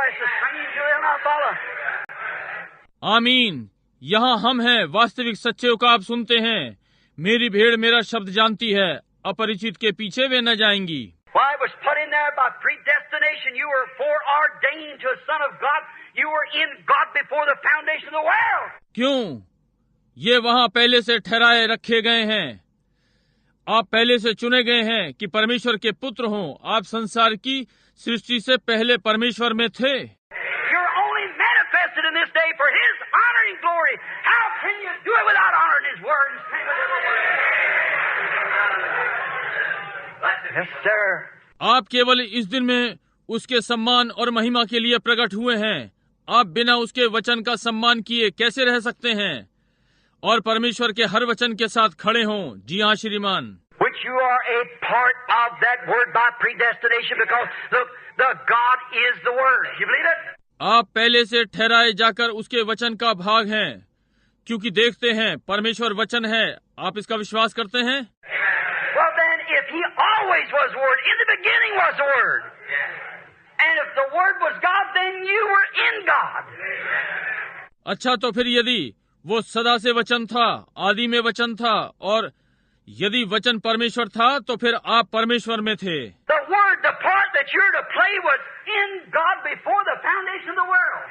voice of singing till they'll not follow. आमीन। यहाँ हम हैं, वास्तविक सच्चे का आप सुनते हैं। मेरी भेड़ मेरा शब्द जानती है, अपरिचित के पीछे वे न जाएंगी। Why, it was put in there by predestination. You were foreordained to a Son of God. You were in God before the foundation of the world. क्यों? ये वहाँ पहले से ठहराए रखे गए हैं। आप पहले से चुने गए हैं कि परमेश्वर के पुत्र हों। आप संसार की सृष्टि से पहले परमेश्वर में थे। You're only manifested in this day for His honor and glory. How can you do it without honoring His word and saying with every word? Yes, sir. आप केवल इस दिन में उसके सम्मान और महिमा के लिए प्रकट हुए हैं। आप बिना उसके वचन का सम्मान किए कैसे रह सकते हैं और परमेश्वर के हर वचन के साथ खड़े हों? जी हाँ श्रीमान। Which you are a part of that word by predestination, because look, the God is the word. You believe it? आप pहले से ठहराए जाकर उसके वचन का भाग हैं, क्योंकि देखते हैं परमेश्वर वचन है। आप इसका विश्वास करते हैं? Well then, if He always was word, in the beginning was the word. And if the word was God, then you were in God. अच्छा, तो फिर यदि वो सदा से वचन था, आदि में वचन था, और यदि वचन परमेश्वर था, तो फिर आप परमेश्वर में थे। The word, the part that you're to play, was in God before the foundation of the world.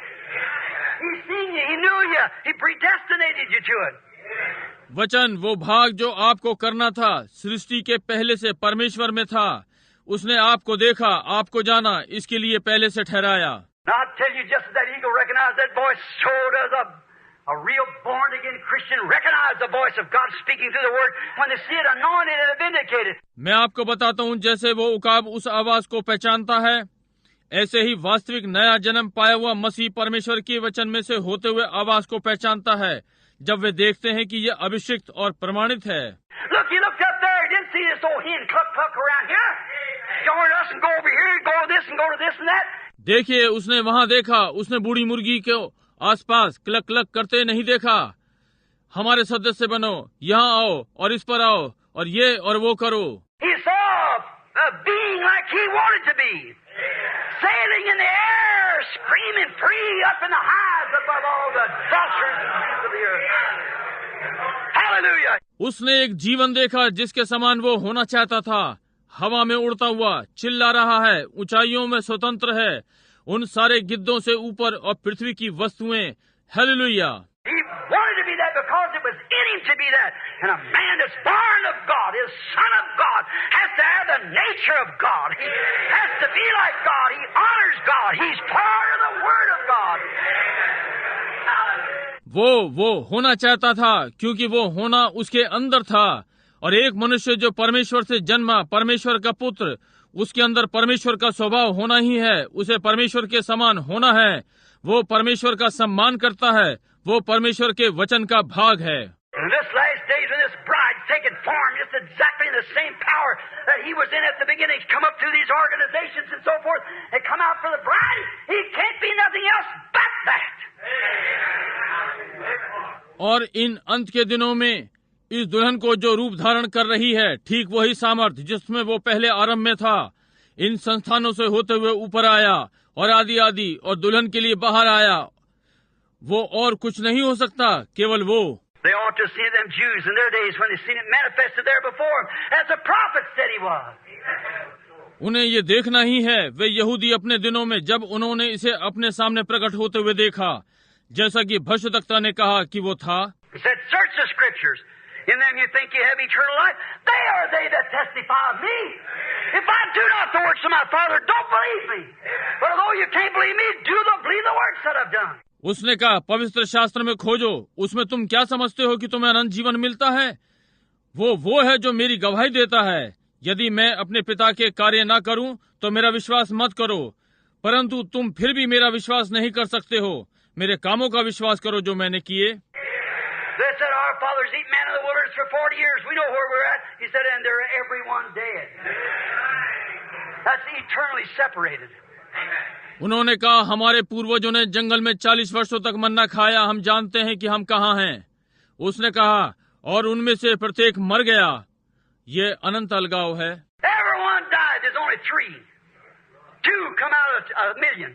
He's seen you, He knew you, He predestinated you to it. वचन, वो भाग जो आपको करना था, सृष्टि के पहले से परमेश्वर में था। उसने आपको देखा, आपको जाना, इसके लिए पहले से ठहराया। Now I tell you, just as that eagle recognized that voice, so does a real born-again Christian recognize the voice of God speaking through the Word when they see it anointed and vindicated. मैं आपको बताता हूँ, जैसे वो उकाब उस आवाज को पहचानता है, ऐसे ही वास्तविक नया जन्म पाया हुआ मसीह परमेश्वर के वचन में से होते हुए आवाज को पहचानता है, जब वे देखते हैं कि ये अभिषिक्त और प्रमाणित है। Look, he looked up there, he didn't see this old hen cluck around here. Join us and go over here, go to this and go to this and that. देखिए, उसने वहाँ देखा, उसने बूढ़ी मुर्गी के आसपास क्लक क्लक करते नहीं देखा। हमारे सदस्य बनो, यहाँ आओ और इस पर आओ और ये और वो करो। He saw a being like he wanted to be, sailing in the air, screaming free up in the highs above all the vultures and things of the earth. Hallelujah! उसने एक जीवन देखा जिसके समान वो होना चाहता था, हवा में उड़ता हुआ, चिल्ला रहा है, ऊंचाइयों में स्वतंत्र है, उन सारे गिद्धों से ऊपर और पृथ्वी की वस्तुएं। Hallelujah! He wanted to be that because it was in him to be that. And a man that's born of God, is son of God, has to have the nature of God. He has to be like God. He honors God. He's part of the Word of God. वो होना चाहता था क्योंकि वो होना उसके अंदर था। और एक मनुष्य जो परमेश्वर से जन्मा, परमेश्वर का पुत्र, उसके अंदर परमेश्वर का स्वभाव होना ही है, उसे परमेश्वर के समान होना है। वो परमेश्वर का सम्मान करता है, वो परमेश्वर के वचन का भाग है। In this last days when this bride's taken form, just exactly in the same power that he was in at the beginning, come up through these organizations and so forth, and come out for the bride, he can't be nothing else but that. और इन अंत के दिनों में इस दुल्हन को जो रूप धारण कर रही है, ठीक वही सामर्थ जिसमें वो पहले आरंभ में था, इन संस्थानों से होते हुए ऊपर आया और आदि आदि और दुल्हन के लिए बाहर आया। वो और कुछ नहीं हो सकता, केवल वो। They ought to see them Jews in their days when they seen it manifested there before them, as the prophet said he was. उन्हें ये देखना ही है, वे यहूदी अपने दिनों में जब उन्होंने इसे अपने सामने प्रकट होते हुए देखा, जैसा कि भविष्यद्वक्ता ने कहा कि वो था। He said, "Search the scriptures. In them you think you have eternal life. They are they that testify of me. If I do not the works of my Father, don't believe me. But although you can't believe me, believe the works that I've done." उसने कहा, पवित्र शास्त्र में खोजो, उसमें तुम क्या समझते हो कि तुम्हें अनंत जीवन मिलता है? वो है जो मेरी गवाही देता है। यदि मैं अपने पिता के कार्य ना करूं, तो मेरा विश्वास मत करो। परंतु तुम फिर भी मेरा विश्वास नहीं कर सकते हो। मेरे कामों का विश्वास करो जो मैंने किए। They said, "Our fathers eat manna in the wilderness for 40 years. We know where we're at." He said, "And they're everyone dead." That's eternally separated. उन्होंने कहा, हमारे पूर्वजों ने जंगल में 40 वर्षों तक मन्ना खाया, हम जानते हैं कि हम कहाँ हैं। उसने कहा, और उनमें से प्रत्येक मर गया। ये अनंत अलगाव है। Everyone died. There's only 3. 2 come out of a million.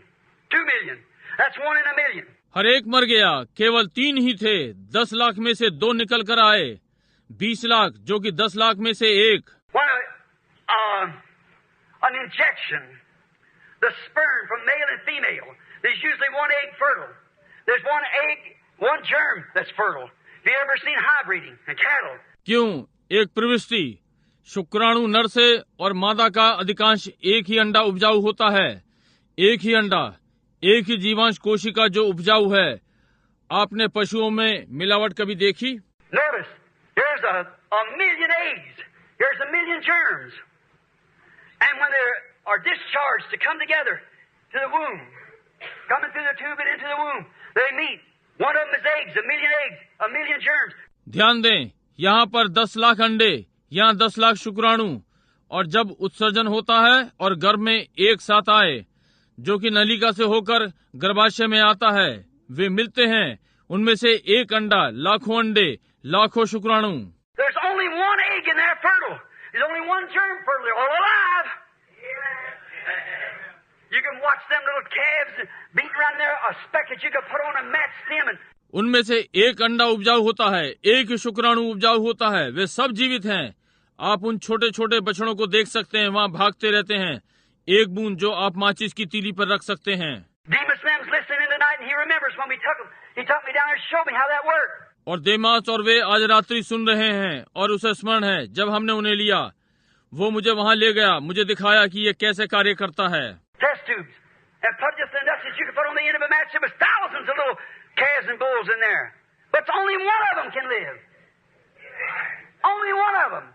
2 million. That's 1 in a million. हर एक मर गया, केवल 3 ही थे। 10 लाख में से 2 निकल कर आए। 20 लाख जो कि 10 लाख में से 1। An injection, the sperm from male and female. There's usually one egg fertile. There's one egg, one germ that's fertile. Have you ever seen hybriding in cattle? क्यों? एक प्रविष्टि, शुक्राणु नर से और मादा का अधिकांश एक ही अंडा उपजाऊ होता है। एक ही अंडा, एक ही जीवांश कोशिका जो उपजाऊ है। आपने पशुओं में मिलावट कभी देखी? Notice, there's a million eggs. There's a million germs. And when they are discharged to come together to the womb, coming through the tube and into the womb, they meet. One of them is eggs, a million germs. ध्यान दें, यहाँ पर 10 लाख अंडे, यहाँ 10 लाख शुक्राणु, और जब उत्सर्जन होता है और गर्भ में एक साथ आए, जो कि नलिका से होकर गर्भाशय में आता है, वे मिलते हैं। उनमें से एक अंडा, लाखों अंडे, लाखों शुक्राणु। There's only one egg in there fertile. There's only one germ fertile. They're all alive. You can watch them little calves beating around there, a speck that you can put on a match stem and उनमें से एक अंडा उपजाऊ होता है, एक ही शुक्राणु उपजाऊ होता है। वे सब जीवित हैं। आप उन छोटे छोटे बछड़ों को देख सकते हैं, वहाँ भागते रहते हैं। एक बूंद जो आप माचिस की तीली पर रख सकते हैं। Demas Lem's listening tonight and he remembers when we took him. He took me down there to show me how that worked. और देमास और वे आज रात्रि सुन रहे हैं और उसे स्मरण है जब हमने उन्हें लिया। वो मुझे वहाँ ले गया, मुझे दिखाया कि ये कैसे कार्य करता है। Test tubes and put just enough that you could put on the end of a match. There was thousands of little calves and bulls in there, but only one of them can live. Only one of them.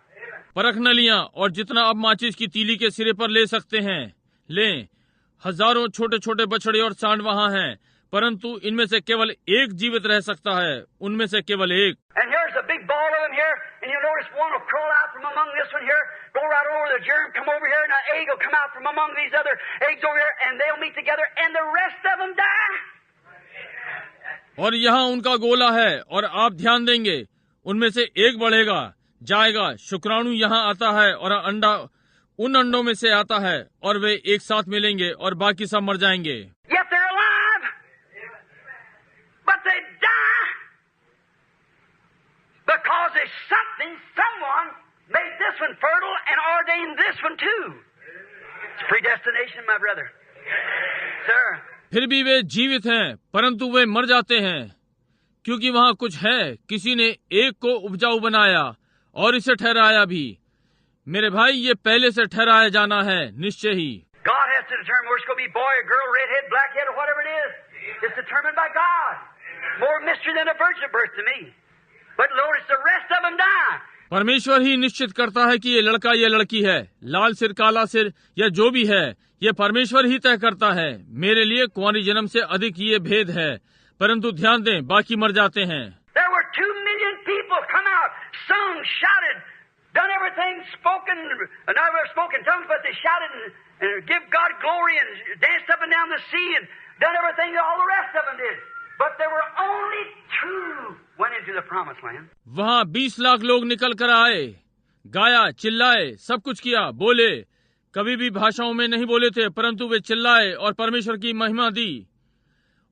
परख नलियां और जितना आप माचिस की तीली के सिरे पर ले सकते हैं लें। हजारों छोटे छोटे बछड़े और सांड वहाँ हैं, परंतु इनमें से केवल एक जीवित रह सकता है। उनमें से केवल एक। And here's a big ball of them here, and you'll notice one will crawl out from among this one here, go right over the germ, come over here, and an egg will come out from among these other eggs over here, and they'll meet together, and the rest of them die. और यहाँ उनका गोला है और आप ध्यान देंगे, उनमें से एक बढ़ेगा, जाएगा, शुक्राणु यहाँ आता है और अंडा उन अंडों में से आता है और वे एक साथ मिलेंगे और बाकी सब मर जाएंगे। Yet they're alive, but they die because there's something, someone made this one fertile and ordained this one too. It's predestination, my brother. Sir. फिर भी वे जीवित हैं, परंतु वे मर जाते हैं क्योंकि वहाँ कुछ है। किसी ने एक को उपजाऊ बनाया और इसे ठहराया भी। मेरे भाई, ये पहले से ठहराया जाना है निश्चय ही। God has to determine whether it's going to be boy or girl, redhead, blackhead, or whatever it is. It's determined by God. More mystery than a virgin birth to me. But Lord, it's the rest of them die. परमेश्वर ही निश्चित करता है कि ये लड़का या लड़की है, लाल सिर काला सिर या जो भी है, ये परमेश्वर ही तय करता है। मेरे लिए कुंवारी जन्म से अधिक ये भेद है, परंतु ध्यान दें, बाकी मर जाते हैं। There were 2 million people come out, sung, shouted, done everything, spoken, never spoken tongues, but they shouted and give God glory and danced up and down the sea and done everything that all the rest of them did. But there were only 2 went into the promised land. वहाँ 20 लाख लोग निकल कर आए, गाया, चिल्लाए, सब कुछ किया, बोले। कभी भी भाषाओं में नहीं बोले थे, परंतु वे चिल्लाए और परमेश्वर की महिमा दी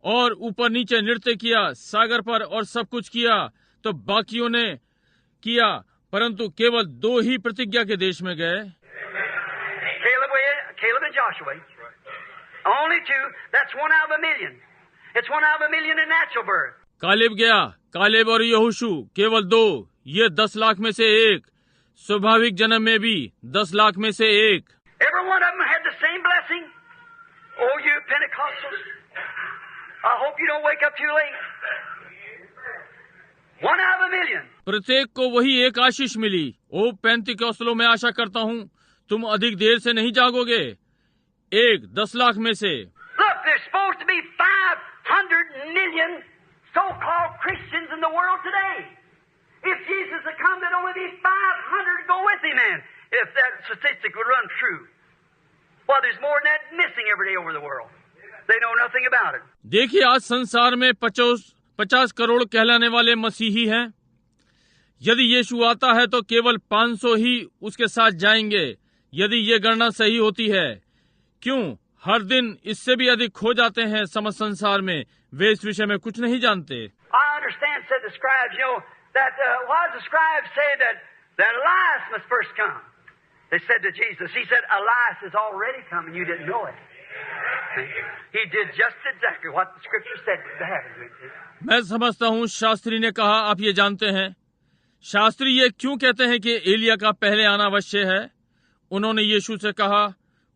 और ऊपर नीचे नृत्य किया सागर पर और सब कुछ किया। तो बाकियों ने किया, परंतु केवल 2 ही प्रतिज्ञा के देश में गए। Caleb and Joshua. Only 2. That's 1 out of a million. It's 1 out of a million in natural birth. Caleb गया, कालेब और यहोशू, केवल 2। ये 10 लाख में से 1। स्वाभाविक जन्म में भी 10 लाख में से 1। Every one of them had the same blessing. Oh, you Pentecostals. I hope you don't wake up too late. 1 out of a million. प्रत्येक को वही एक आशीष मिली। ओ पेंतिकोस्तलों, मैं आशा करता हूँ तुम अधिक देर से नहीं जागोगे। 1 10 लाख में से। Look, there's supposed to be 500 million so-called Christians in the world today. If Jesus had come, there'd only be 500 to go with him, man. If that statistic would run true. Well, there's more than that missing every day over the world. They know nothing about it. देखिए, आज संसार में 50 करोड़ कहलाने वाले मसीही हैं। यदि यीशु आता है तो केवल 500 ही उसके साथ जाएंगे, यदि ये गणना सही होती है। क्यों? हर दिन इससे भी अधिक खो जाते हैं समस्त संसार में, वे इस विषय में कुछ नहीं जानते। I understand, said the scribes, that why does the scribes say that Elias must first come? They said to Jesus, he said, Elias has already come and you didn't know it. He did just exactly what the scripture said to happen. मैं समझता हूँ, शास्त्री ने कहा, आप ये जानते हैं, शास्त्री ये क्यों कहते हैं कि एलिया का पहले आना अवश्य है? उन्होंने यीशु से कहा,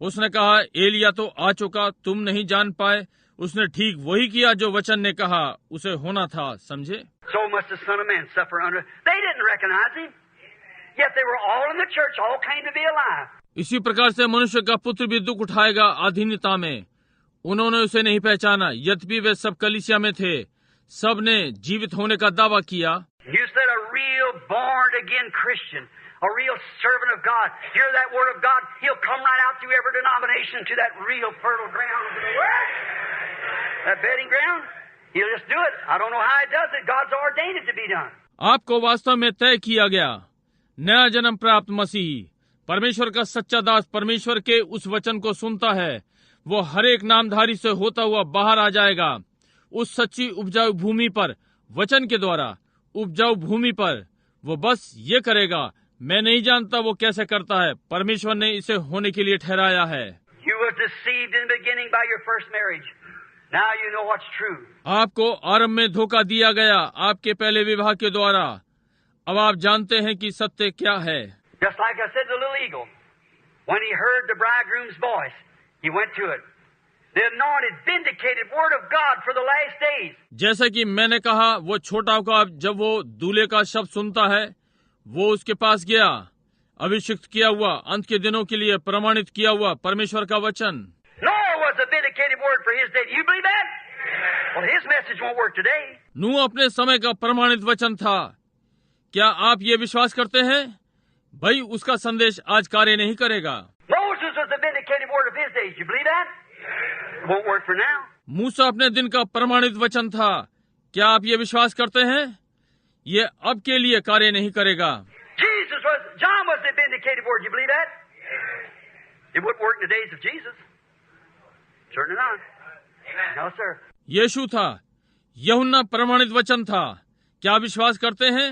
उसने कहा, एलिया तो आ चुका, तुम नहीं जान पाए। उसने ठीक वही किया जो वचन ने कहा उसे होना था, समझे? So must the Son of Man suffer under. They didn't recognize him, yet they were all in the church, all claimed to be alive. इसी प्रकार से मनुष्य का पुत्र भी दुख उठाएगा अधीनता में। उन्होंने उसे नहीं पहचाना, यद्यपि वे सब कलीसिया में थे, सब ने जीवित होने का दावा किया। You said a real born again Christian, a real servant of God, hear that word of God, he'll come right out through every denomination to that real fertile ground. That bedding ground, he'll just do it. I don't know how he does it. God's ordained it to be done. आपको वास्तव में तय किया गया नया जन्म प्राप्त मसीही, परमेश्वर का सच्चा दास, परमेश्वर के उस वचन को सुनता है, वो हर एक नामधारी से होता हुआ बाहर आ जाएगा उस सच्ची उपजाऊ भूमि पर, वचन के द्वारा उपजाऊ भूमि पर। वो बस ये करेगा। मैं नहीं जानता वो कैसे करता है, परमेश्वर ने इसे होने के लिए ठहराया है। You were deceived in the beginning by your first marriage. Now you know what's true. आपको आरंभ में धोखा दिया गया आपके पहले विवाह के द्वारा, अब आप जानते हैं कि सत्य क्या है। Just like I said to the little eagle, when he heard the bridegroom's voice, he went to it. The anointed, vindicated word of God for the last days. जैसा कि मैंने कहा, वो छोटा उकाब जब वो दूल्हे का शब्द सुनता है, वो उसके पास गया, अभिषिक्त किया हुआ, अंत के दिनों के लिए प्रमाणित किया हुआ परमेश्वर का वचन। Noah was a vindicated word for his day. Do you believe that? Well, his message won't work today. नूह अपने समय का प्रमाणित वचन था। क्या आप ये विश्वास करते हैं? भाई, उसका संदेश आज कार्य नहीं करेगा। Moses was a vindicated word of his days. Do you believe that? It won't work for now. मूसा अपने दिन का प्रमाणित वचन था। क्या आप ये विश्वास करते हैं? ये अब के लिए कार्य नहीं करेगा। John was the vindicated word. You believe that? It wouldn't work in the days of Jesus. Certainly not. No, sir. यीशु था, यूहन्ना प्रमाणित वचन था। क्या विश्वास करते हैं?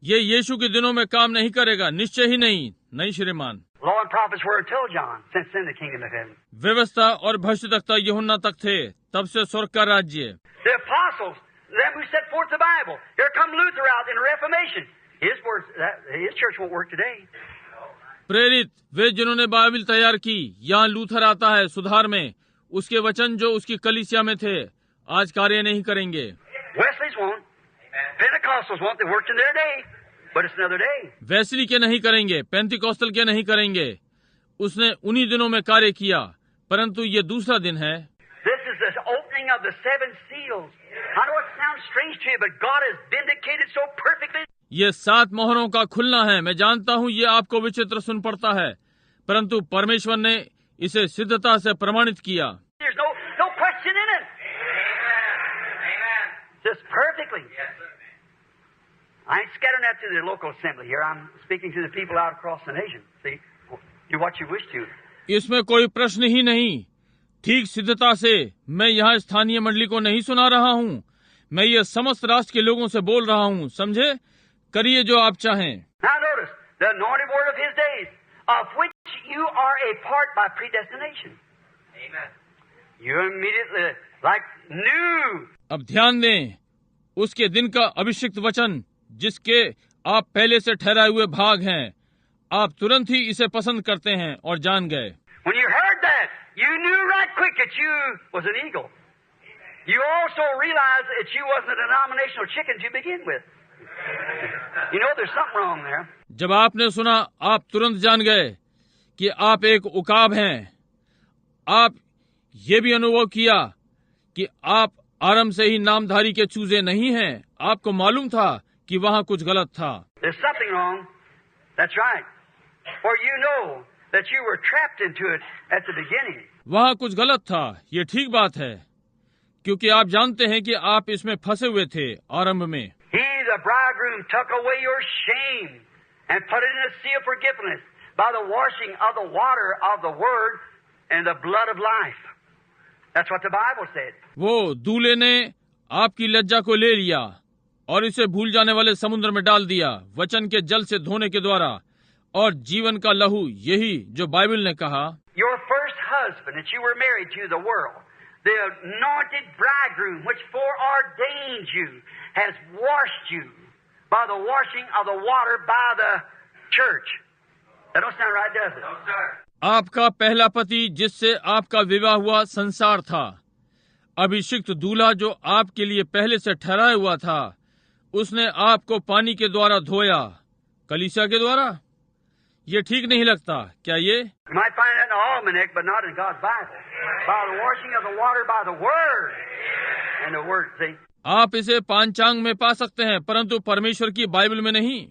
ये यीशु के दिनों में काम नहीं करेगा, निश्चय ही नहीं। नहीं श्रीमान। Law and prophets were until John, since then the kingdom of heaven. व्यवस्था और भविष्यद्वक्ता यूहन्ना तक थे, तब से स्वर्ग का राज्य। The apostles, them who set forth the Bible. Here come Luther out in the Reformation. His words, his church won't work today. प्रेरित, वे जिन्होंने बाइबल तैयार की, यहाँ लूथर आता है सुधार में, उसके वचन जो उसकी कलीसिया में थे, आज कार्य नहीं करेंगे। Wesley's won't. Pentecostals won't. They worked in their day, but it's another day. Wesley के नहीं करेंगे, पेंतिकोस्टल के नहीं करेंगे, उसने उन्हीं दिनों में कार्य किया, परंतु ये दूसरा दिन है। This is the opening of the seven seals. I know it sounds strange to you, but God has vindicated so perfectly. ये 7 मोहरों का खुलना है। मैं जानता हूँ ये आपको विचित्र सुन पड़ता है, परंतु परमेश्वर ने इसे सिद्धता से प्रमाणित किया। There's no question in it. Just perfectly. I ain't scattering that to the local assembly here. I'm speaking to the people out across the nation. See, do what you wish to. इसमें कोई प्रश्न ही नहीं। ठीक सिद्धता से मैं यहाँ स्थानीय मंडली को नहीं सुना रहा हूँ, मैं ये समस्त राष्ट्र के लोगों से बोल रहा हूँ। समझे? करिए जो आप चाहें। Now notice the anointed word of his days, of which you are a part by predestination. Amen. You immediately like knew. अब ध्यान दें, उसके दिन का अभिषिक्त वचन, जिसके आप पहले से ठहराए हुए भाग हैं, आप तुरंत ही इसे पसंद करते हैं और जान गए। When you heard that, you knew right quick that you was an eagle. You also realized that you wasn't a denominational chicken to begin with. You know there's something wrong there. जब आपने सुना, आप तुरंत जान गए कि आप एक उकाब हैं। आप ये भी अनुभव किया कि आप आरंभ से ही नामधारी के चूजे नहीं हैं। आपको मालूम था कि वहाँ कुछ गलत था। There's something wrong. That's right. For you know that you were trapped into it at the beginning. वहाँ कुछ गलत था, ये ठीक बात है, क्योंकि आप जानते हैं कि आप इसमें फंसे हुए थे आरंभ में। He, the bridegroom, took away your shame and put it in a seal of forgiveness by the washing of the water of the word and the blood of life. That's what the Bible said. वो दूल्हे ने आपकी लज्जा को ले लिया और इसे भूल जाने वाले समुद्र में डाल दिया वचन के जल से धोने के द्वारा, और जीवन का लहू, यही जो बाइबल ने कहा। Your first husband that you were married to, the world, the anointed bridegroom which foreordained you, has washed you by the washing of the water by the church. That don't sound right, does it? No, sir. आपका पहला पति जिससे आपका विवाह हुआ संसार था, अभिषिक्त दूल्हा जो आपके लिए पहले से ठहराया हुआ था, उसने आपको पानी के द्वारा धोया, कलीसिया के द्वारा। ये ठीक नहीं लगता क्या? ये You might find that in the almanac, but not in God's Bible. By the washing of the water by the Word. And the Word, see? आप इसे पांचांग में पा सकते हैं, परंतु परमेश्वर की बाइबल में नहीं।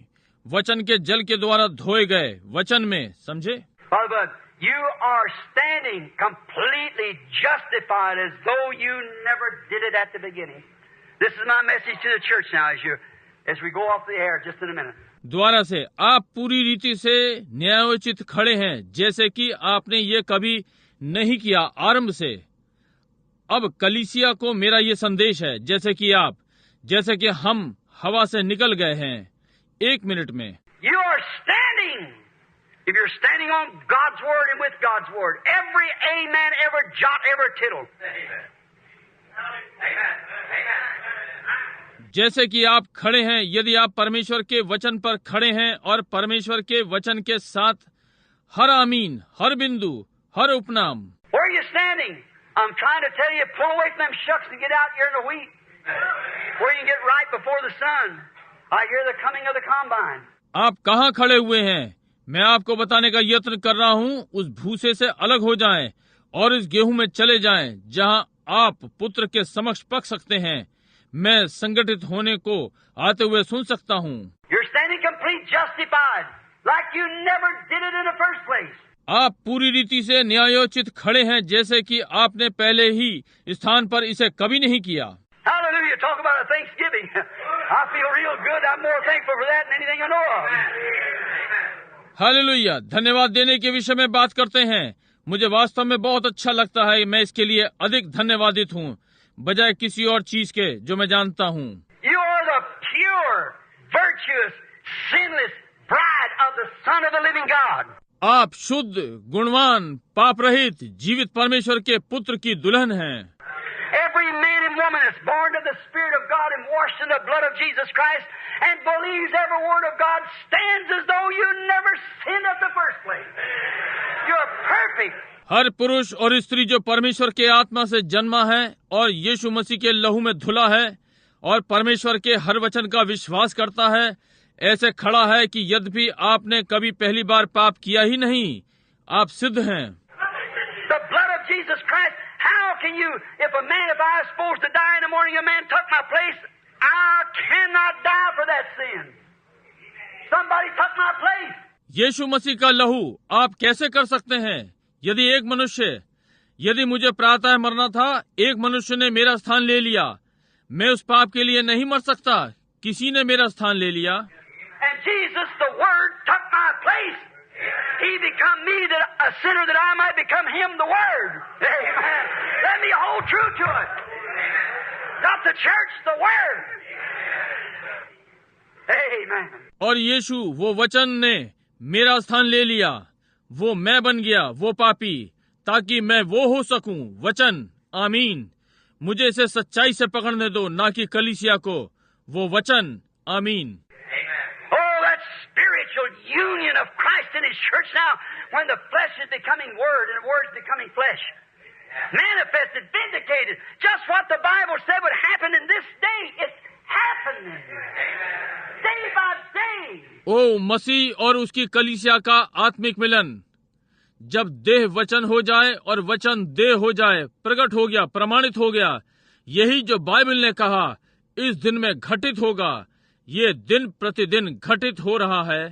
वचन के जल के द्वारा धोए गए वचन में, समझे? But you are standing completely justified as though you never did it at the beginning. This is my message to the church now as we go off the air just in a minute. द्वारा से आप पूरी रीति से न्यायोचित खड़े हैं, जैसे कि आपने ये कभी नहीं किया आरंभ से। अब कलीसिया को मेरा ये संदेश है, जैसे कि हम हवा से निकल गए हैं 1 मिनट में। You are standing. If you're standing on God's Word and with God's Word, every amen, every jot, every tittle. जैसे कि आप खड़े हैं, यदि आप परमेश्वर के वचन पर खड़े हैं और परमेश्वर के वचन के साथ हर आमीन, हर बिंदु, हर उपनाम। Where are you standing? I'm trying to tell you, pull away from them shucks and get out here in the wheat. Where you can get right before the sun. I hear the coming of the combine. आप कहाँ खड़े हुए हैं? मैं आपको बताने का यत्न कर रहा हूँ, उस भूसे से अलग हो जाएं और इस गेहूं में चले जाएं, जहाँ आप पुत्र के समक्ष पक सकते हैं। मैं संगठित होने को आते हुए सुन सकता हूँ। You're standing complete justified, like you never did it in the first place. आप पूरी रीति से न्यायोचित खड़े हैं, जैसे कि आपने पहले ही स्थान पर इसे कभी नहीं किया। Hallelujah! Talk about a Thanksgiving. I feel real good. I'm more thankful for that than anything I know of. Hallelujah! धन्यवाद देने के विषय में बात करते हैं। मुझे वास्तव में बहुत अच्छा लगता है। मैं इसके लिए अधिक धन्यवादित हूँ बजाय किसी और चीज के जो मैं जानता हूँ। You are the pure, virtuous, sinless bride of the Son of the living God. आप शुद्ध, गुणवान, पाप रहित, जीवित परमेश्वर के पुत्र की दुल्हन हैं। Every man and woman is born of the Spirit of God and washed in the blood of Jesus Christ and believes every word of God stands as though you never sinned at the first place. You're perfect. हर पुरुष और स्त्री जो परमेश्वर के आत्मा से जन्मा है और यीशु मसीह के लहू में धुला है और परमेश्वर के हर वचन का विश्वास करता है, ऐसे खड़ा है कि यद्यपि आपने कभी पहली बार पाप किया ही नहीं, आप सिद्ध हैं। The blood of Jesus Christ. How can you, if I was supposed to die in the morning, a man took my place, I cannot die for that sin. Somebody took my place. यीशु मसीह का लहू आप कैसे कर सकते हैं? यदि मुझे प्रातः मरना था, एक मनुष्य ने मेरा स्थान ले लिया। मैं उस पाप के लिए नहीं मर सकता, किसी ने मेरा स्थान ले लिया। And Jesus, the Word, took my place. He become me, a sinner, that I might become Him, the Word. Amen. Let me hold true to it. Not the church, the Word. Amen. और यीशु वो वचन ने मेरा स्थान ले लिया, वो मैं बन गया, वो पापी, ताकि मैं वो हो सकूं, वचन। आमीन। मुझे इसे सच्चाई से पकड़ने दो, ना कि कलीसिया को, वो वचन। आमीन। Oh, that spiritual union of Christ in His church now, when the flesh is becoming Word and the Word is becoming flesh. Manifested, vindicated. Just what the Bible said would happen in this day. It's happening. Day by day. ओ मसीह और उसकी कलीसिया का आत्मिक मिलन, जब देह वचन हो जाए और वचन देह हो जाए, प्रकट हो गया, प्रमाणित हो गया। यही जो बाइबल ने कहा इस दिन में घटित होगा, ये दिन प्रतिदिन घटित हो रहा है।